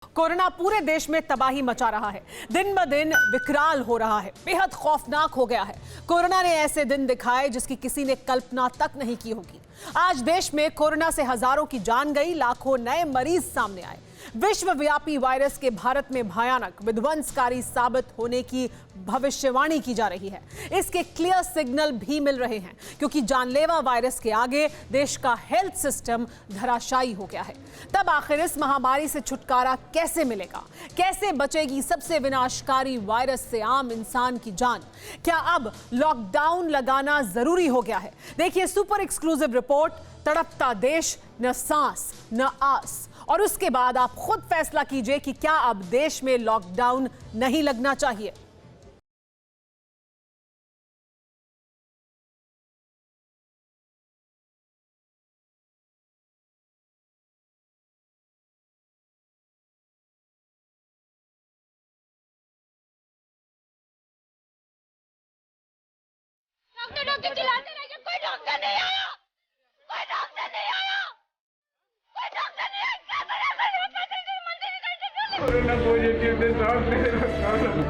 Corona पूरे देश में तबाही मचा रहा है। दिन ब दिन विकराल हो रहा है, बेहद खौफनाक हो गया है। कोरोना ने ऐसे दिन दिखाए जिसकी किसी ने कल्पना तक नहीं की होगी। आज देश में कोरोना से हजारों की जान गई, लाखों नए मरीज सामने आए। विश्वव्यापी वायरस के भारत में भयानक विध्वंसकारी साबित होने की भविष्यवाणी की जा रही है। इसके क्लियर सिग्नल भी मिल रहे हैं, क्योंकि जानलेवा वायरस के आगे देश का हेल्थ सिस्टम धराशायी हो गया है। तब आखिर इस महामारी से छुटकारा कैसे मिलेगा? कैसे बचेगी सबसे विनाशकारी वायरस से आम इंसान की जान? क्या अब लॉकडाउन लगाना जरूरी हो गया है? देखिए सुपर एक्सक्लूसिव रिपोर्ट, तड़पता देश, न सांस न आस। और उसके बाद आप खुद फैसला कीजिए कि क्या अब देश में लॉकडाउन नहीं लगना चाहिए। डॉक्टर चिल्लाते रह गए, कोई डॉक्टर नहीं आया, कोई डॉक्टर नहीं आया, कोई डॉक्टर नहीं आया। कोरोना पॉजिटिव थे साहब, तो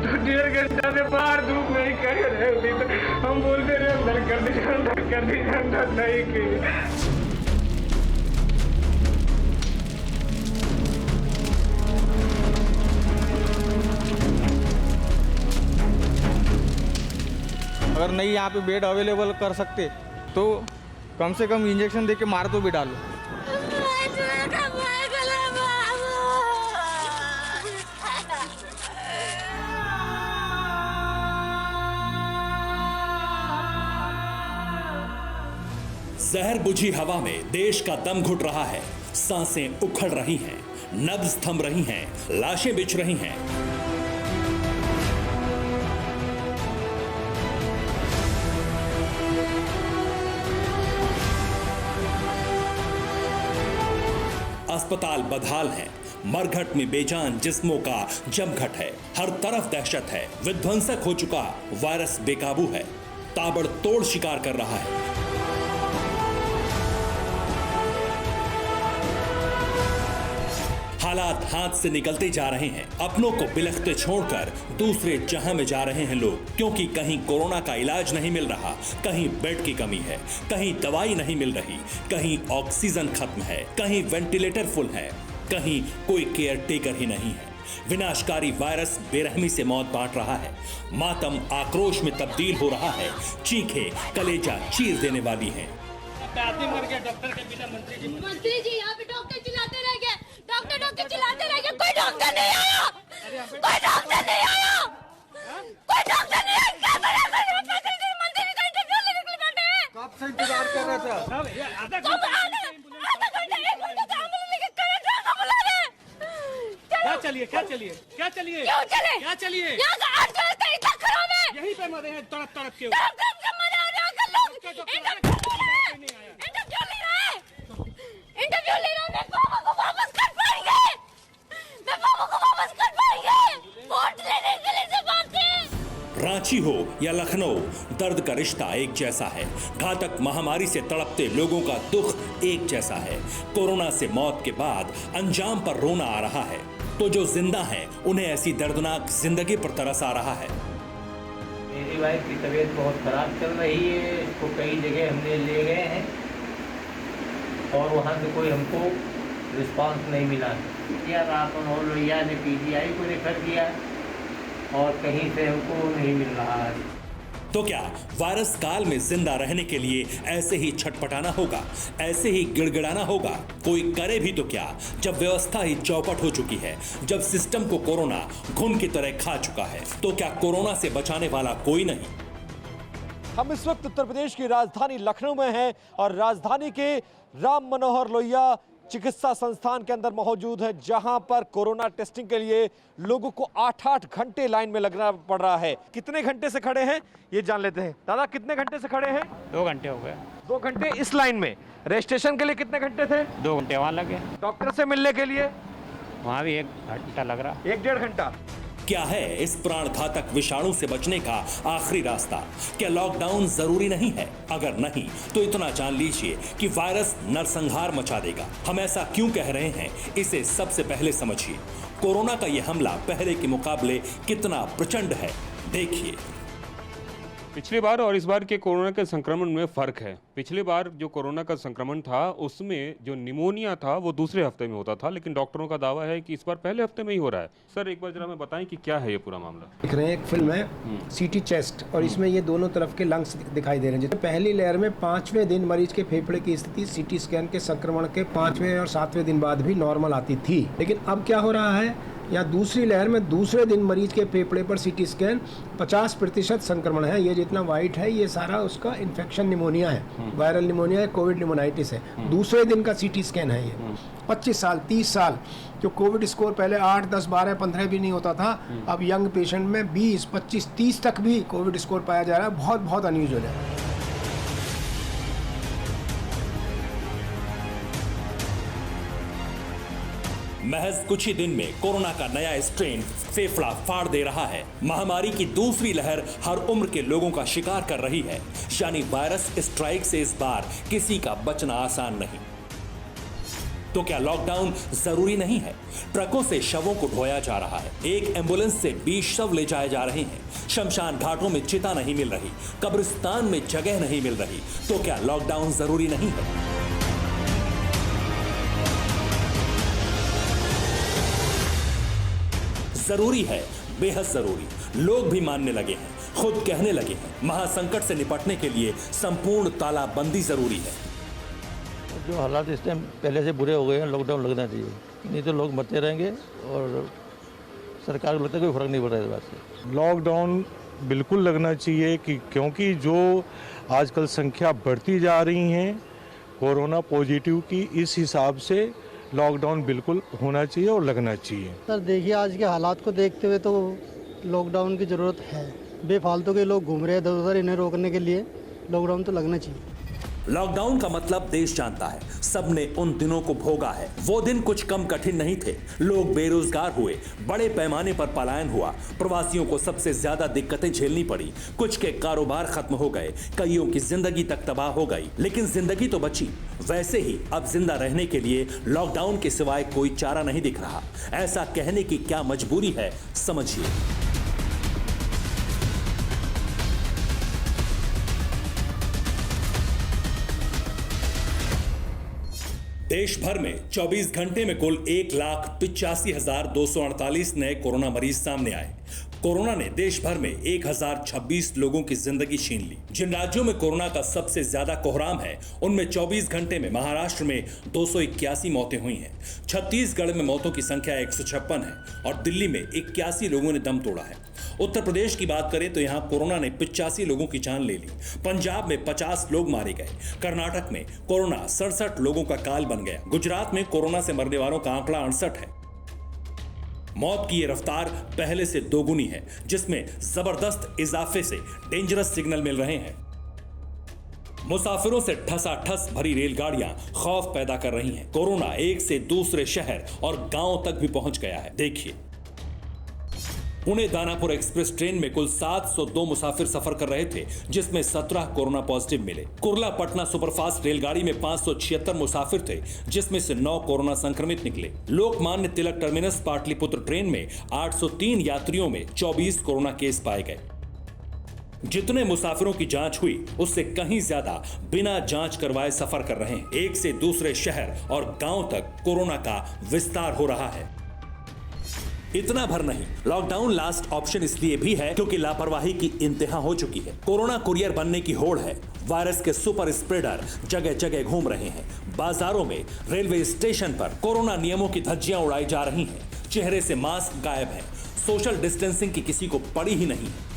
1.5 घंटा से बाहर धूप नहीं कर रहे होती, तो हम बोलते रहे अंदर कर दीजिए अंदर नहीं की। अगर नहीं यहाँ पे बेड अवेलेबल कर सकते तो कम से कम इंजेक्शन देके मार तो भी डालो। जहर बुझी हवा में देश का दम घुट रहा है, सांसें उखड़ रही हैं, नब्ज थम रही हैं, लाशें बिछ रही हैं। अस्पताल बदहाल हैं, मरघट में बेजान जिस्मों का जमघट है, हर तरफ दहशत है, विध्वंसक हो चुका वायरस बेकाबू है, ताबड़तोड़ शिकार कर रहा है। हालात हाथ से निकलते जा रहे हैं, अपनों को बिलखते छोड़कर दूसरे जहां में जा रहे हैं लोग, क्योंकि कहीं कोरोना का इलाज नहीं मिल रहा, कहीं बेड की कमी है, कहीं दवाई नहीं मिल रही, कहीं ऑक्सीजन खत्म है, कहीं वेंटिलेटर फुल है, कहीं कोई केयर टेकर ही नहीं है। विनाशकारी वायरस बेरहमी से मौत बांट रहा है, मातम आक्रोश में तब्दील हो रहा है, चीखें कलेजा चीर देने वाली हैं। मंत्री जी यहाँ पे डॉक्टर चिल्लाते रह गए, डॉक्टर चिल्लाते रह गए, कोई डॉक्टर नहीं आया, कोई डॉक्टर नहीं आया, कोई डॉक्टर नहीं आया। क्या मंत्री जी का इंटरव्यू लेने के लिए बैठे हैं। कब से इंतजार कर रहा था? आधा घंटा 1 घंटा से एम्बुलेंस लेके कलेक्टर बुला रहे। क्या चलिए क्यों चले? क्या चलिए? यहाँ का 8 का इतना खराब है, यहीं पे मरे हैं तड़प तड़प के। तड़प के मरे और यहाँ के लोग इंटरव्यू ले रहे हैं, मैं पापा को वापस कर पाएंगे, वोट लेने के लिए से बात है। रांची हो या लखनऊ, दर्द का रिश्ता एक जैसा है, घातक महामारी से तड़पते लोगों का दुख एक जैसा है। कोरोना से मौत के बाद अंजाम पर रोना आ रहा है, तो जो जिंदा हैं उन्हें ऐसी दर्दनाक जिंदगी पर तरस आ रहा है। मेरी वाइफ की तबीयत बहुत खराब चल रही है, इसको कई जगह हमने ले गए हैं और वहाँ से कोई हमको रिस्पांस नहीं मिला। क्या रातों और लोहिया ने पीजीआई को रेफर किया और कहीं से हमको नहीं मिल रहा है। तो क्या वायरस काल में जिंदा रहने के लिए ऐसे ही छटपटाना होगा, ऐसे ही गिड़गिड़ाना होगा? कोई करे भी तो क्या, जब व्यवस्था ही चौपट हो चुकी है, जब सिस्टम को कोरोना घुन की तरह खा चुका है, तो क्या कोरोना से बचाने वाला कोई नहीं? हम इस वक्त उत्तर प्रदेश की राजधानी लखनऊ में हैं और राजधानी के राम मनोहर लोहिया चिकित्सा संस्थान के अंदर मौजूद है, जहां पर कोरोना टेस्टिंग के लिए लोगों को 8-8 घंटे लाइन में लगना पड़ रहा है। कितने घंटे से खड़े हैं ये जान लेते हैं। दादा कितने घंटे से खड़े हैं? 2 घंटे हो गए। 2 घंटे इस लाइन में। रजिस्ट्रेशन के लिए कितने घंटे थे? 2 घंटे वहाँ लगे। डॉक्टर से मिलने के लिए वहाँ भी 1 घंटा लग रहा। 1-1.5 घंटा। क्या है इस प्राण घातक विषाणु से बचने का आखिरी रास्ता? क्या लॉकडाउन जरूरी नहीं है? अगर नहीं तो इतना जान लीजिए कि वायरस नरसंहार मचा देगा। हम ऐसा क्यों कह रहे हैं, इसे सबसे पहले समझिए। कोरोना का यह हमला पहले के मुकाबले कितना प्रचंड है, देखिए। पिछली बार और इस बार के कोरोना के संक्रमण में फ़र्क है। पिछली बार जो कोरोना का संक्रमण था उसमें जो निमोनिया था वो दूसरे हफ्ते में होता था, लेकिन डॉक्टरों का दावा है कि इस बार पहले हफ्ते में ही हो रहा है। सर एक बार जरा हमें बताएं कि क्या है ये पूरा मामला। देख रहे हैं एक फिल्म है सीटी चेस्ट और इसमें ये दोनों तरफ के लंग्स दिखाई दे रहे हैं। पहली लेयर में 5वें दिन मरीज के फेफड़े की स्थिति सीटी स्कैन के संक्रमण के 5वें और 7वें दिन बाद भी नॉर्मल आती थी, लेकिन अब क्या हो रहा है, या दूसरी लहर में दूसरे दिन मरीज के फेफड़े पर सीटी स्कैन 50% संक्रमण है। ये जितना वाइट है ये सारा उसका इन्फेक्शन निमोनिया है, वायरल निमोनिया है, कोविड निमोनाइटिस है। दूसरे दिन का सीटी स्कैन है ये। 25 साल 30 साल जो कोविड स्कोर पहले 8 10 12 15 भी नहीं होता था, अब यंग पेशेंट में 20 25 30 तक भी कोविड स्कोर पाया जा रहा है। बहुत बहुत अनयूजुअल है। महज कुछ ही दिन में कोरोना का नया स्ट्रेन फेफड़ा फाड़ दे रहा है। महामारी की दूसरी लहर हर उम्र के लोगों का शिकार कर रही है, यानी वायरस स्ट्राइक से इस बार किसी का बचना आसान नहीं। तो क्या लॉकडाउन जरूरी नहीं है? ट्रकों से शवों को ढोया जा रहा है, एक एम्बुलेंस से 20 शव ले जाए जा रहे हैं, शमशान घाटों में चिता नहीं मिल रही, कब्रिस्तान में जगह नहीं मिल रही, तो क्या लॉकडाउन जरूरी नहीं है? जरूरी है, बेहद जरूरी। लोग भी मानने लगे हैं, खुद कहने लगे हैं, महासंकट से निपटने के लिए संपूर्ण तालाबंदी जरूरी है। जो हालात इस टाइम पहले से बुरे हो गए हैं, लॉकडाउन लगना चाहिए, नहीं तो लोग मरते रहेंगे और सरकार को लगता है कोई फर्क नहीं पड़ रहा है इस बात से। लॉकडाउन बिल्कुल लगना चाहिए क्योंकि जो आजकल संख्या बढ़ती जा रही हैं कोरोना पॉजिटिव की, इस हिसाब से लॉकडाउन बिल्कुल होना चाहिए और लगना चाहिए। सर देखिए आज के हालात को देखते हुए तो लॉकडाउन की ज़रूरत है। बेफालतू के लोग घूम रहे हैं इधर उधर, इन्हें रोकने के लिए लॉकडाउन तो लगना चाहिए। लॉकडाउन का मतलब देश जानता है, सबने उन दिनों को भोगा है। वो दिन कुछ कम कठिन नहीं थे। लोग बेरोजगार हुए, बड़े पैमाने पर पलायन हुआ, प्रवासियों को सबसे ज्यादा दिक्कतें झेलनी पड़ी, कुछ के कारोबार खत्म हो गए, कईयों की जिंदगी तक तबाह हो गई, लेकिन जिंदगी तो बची। वैसे ही अब जिंदा रहने के लिए लॉकडाउन के सिवाय कोई चारा नहीं दिख रहा। ऐसा कहने की क्या मजबूरी है, समझिए। देश भर में 24 घंटे में कुल 1,85,248 नए कोरोना मरीज सामने आए। कोरोना ने देश भर में 1026 लोगों की जिंदगी छीन ली। जिन राज्यों में कोरोना का सबसे ज्यादा कोहराम है, उनमें 24 घंटे में महाराष्ट्र में 281 मौतें हुई हैं, छत्तीसगढ़ में मौतों की संख्या 156 है और दिल्ली में 81 लोगों ने दम तोड़ा है। उत्तर प्रदेश की बात करें तो यहाँ कोरोना ने 85 लोगों की जान ले ली। पंजाब में 50 लोग मारे गए। कर्नाटक में कोरोना 67 लोगों का काल बन गया। गुजरात में कोरोना से मरने वालों का आंकड़ा 68 है। मौत की ये रफ्तार पहले से दोगुनी है, जिसमें जबरदस्त इजाफे से डेंजरस सिग्नल मिल रहे हैं। मुसाफिरों से ठसाठस भरी रेलगाड़ियां खौफ पैदा कर रही हैं। कोरोना एक से दूसरे शहर और गांव तक भी पहुंच गया है। देखिए, पुणे दानापुर एक्सप्रेस ट्रेन में कुल 702 मुसाफिर सफर कर रहे थे, जिसमें 17 कोरोना पॉजिटिव मिले। कुर्ला पटना सुपरफास्ट रेलगाड़ी में 576 मुसाफिर थे, जिसमें से 9 कोरोना संक्रमित निकले। लोकमान्य तिलक टर्मिनस पाटलिपुत्र ट्रेन में 803 यात्रियों में 24 कोरोना केस पाए गए। जितने मुसाफिरों की जांच हुई उससे कहीं ज्यादा बिना जांच करवाए सफर कर रहे हैं। एक से दूसरे शहर और गांव तक कोरोना का विस्तार हो रहा है। इतना भर नहीं, लॉकडाउन लास्ट ऑप्शन इसलिए भी है क्योंकि लापरवाही की इंतहा हो चुकी है। कोरोना कुरियर बनने की होड़ है। वायरस के सुपर स्प्रेडर जगह जगह घूम रहे हैं। बाजारों में, रेलवे स्टेशन पर कोरोना नियमों की धज्जियां उड़ाई जा रही हैं। चेहरे से मास्क गायब है। सोशल डिस्टेंसिंग की किसी को पड़ी ही नहीं है।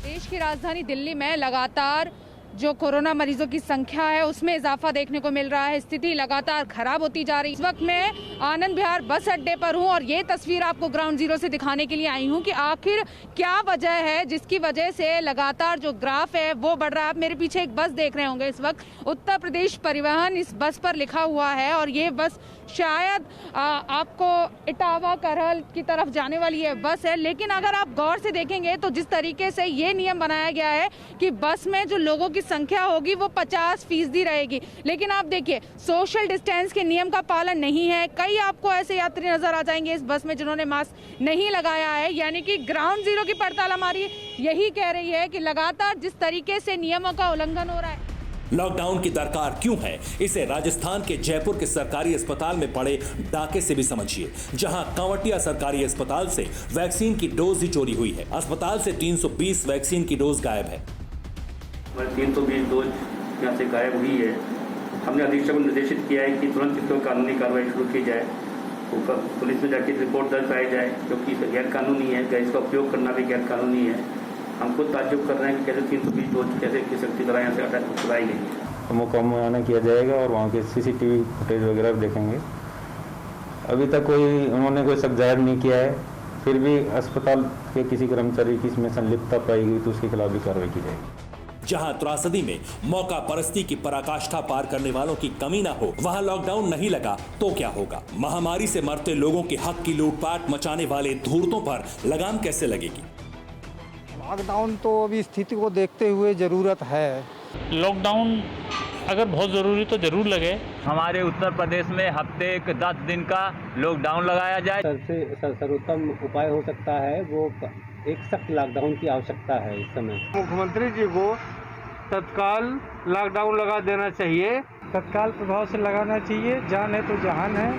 देश की राजधानी दिल्ली में लगातार जो कोरोना मरीजों की संख्या है उसमें इजाफा देखने को मिल रहा है। स्थिति लगातार खराब होती जा रही है। इस वक्त मैं आनंद विहार बस अड्डे पर हूं और ये तस्वीर आपको ग्राउंड जीरो से दिखाने के लिए आई हूं कि आखिर क्या वजह है जिसकी वजह से लगातार जो ग्राफ है वो बढ़ रहा है। आप मेरे पीछे एक बस देख रहे होंगे, इस वक्त उत्तर प्रदेश परिवहन इस बस पर लिखा हुआ है और ये बस शायद आपको इटावा करहल की तरफ जाने वाली है बस है। लेकिन अगर आप गौर से देखेंगे तो जिस तरीके से ये नियम बनाया गया है कि बस में जो लोगों की की संख्या होगी वो 50% रहेगी। लेकिन आप देखिए सोशल डिस्टेंस के नियम का पालन नहीं है। कई आपको ऐसे यात्री नजर आ जाएंगे इस बस में जिन्होंने मास्क नहीं लगाया है। यानी कि ग्राउंड जीरो की पड़ताल हमारी यही कह रही है कि लगातार जिस तरीके से नियमों का उल्लंघन हो रहा है। लॉकडाउन की दरकार क्यों है, इसे राजस्थान के जयपुर के सरकारी अस्पताल में पड़े डाके से भी समझिए, जहां कांवटिया सरकारी अस्पताल से वैक्सीन की डोज ही चोरी हुई है। अस्पताल से 320 वैक्सीन की डोज गायब है। 320 डोज यहाँ से गायब हुई है। हमने अधीक्षक को निर्देशित किया है कि तुरंत इस पर कानूनी कार्रवाई शुरू की जाए, पुलिस में जाके रिपोर्ट दर्ज कराई जाए, क्योंकि गैर कानूनी है, इसका उपयोग करना भी गैर कानूनी है। हम खुद ताज्जुब कर रहे हैं कि कैसे 320 डोज कैसे किस की तरह यहाँ से उड़ाई गई है। मुआयना किया जाएगा और वहाँ के CCTV फुटेज वगैरह भी देखेंगे। अभी तक उन्होंने कोई शक जाहिर नहीं किया है, फिर भी अस्पताल के किसी कर्मचारी की इसमें संलिप्तता पाई गई तो उसके खिलाफ भी कार्रवाई की जाएगी। जहां त्रासदी में मौका परस्ती की पराकाष्ठा पार करने वालों की कमी ना हो, वहां लॉकडाउन नहीं लगा तो क्या होगा? महामारी से मरते लोगों के हक की लूटपाट मचाने वाले धूर्तों पर लगाम कैसे लगेगी? लॉकडाउन तो अभी स्थिति को देखते हुए ज़रूरत है। लॉकडाउन अगर बहुत ज़रूरी तो ज़रूर लगे। हमारे उत्तर प्रदेश में हफ्ते 10 दिन का लॉकडाउन लगाया जाए। सबसे सर्वोत्तम उपाय हो सकता है वो एक सख्त लॉकडाउन की आवश्यकता है इस समय। मुख्यमंत्री जी को तत्काल लॉकडाउन लगा देना चाहिए, तत्काल प्रभाव से लगाना चाहिए। जान है तो जहान है।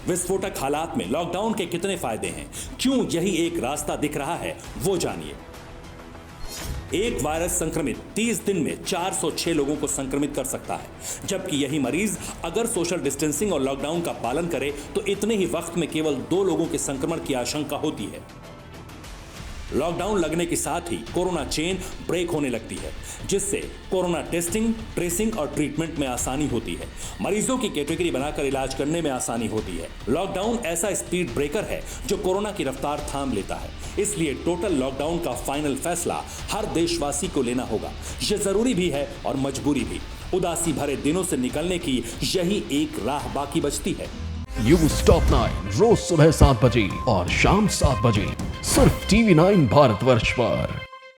विस्फोटक हालात में लॉकडाउन के कितने फायदे हैं, क्यों यही एक रास्ता दिख रहा है, वो जानिए। एक वायरस संक्रमित 30 दिन में 406 लोगों को संक्रमित कर सकता है, जबकि यही मरीज अगर सोशल डिस्टेंसिंग और लॉकडाउन का पालन करे तो इतने ही वक्त में केवल 2 लोगों के संक्रमण की आशंका होती है। लॉकडाउन लगने के साथ ही कोरोना चेन ब्रेक होने लगती है, जिससे कोरोना टेस्टिंग, ट्रेसिंग और ट्रीटमेंट में आसानी होती है। मरीजों की कैटेगरी बनाकर इलाज करने में आसानी होती है। लॉकडाउन ऐसा स्पीड ब्रेकर है जो कोरोना की रफ्तार थाम लेता है। इसलिए टोटल लॉकडाउन का फाइनल फैसला हर देशवासी को लेना होगा। यह जरूरी भी है और मजबूरी भी। उदासी भरे दिनों से निकलने की यही एक राह बाकी बचती है। न्यूज़ टॉप 9 रोज सुबह 7 बजे और शाम 7 बजे सिर्फ TV9 भारतवर्ष पर।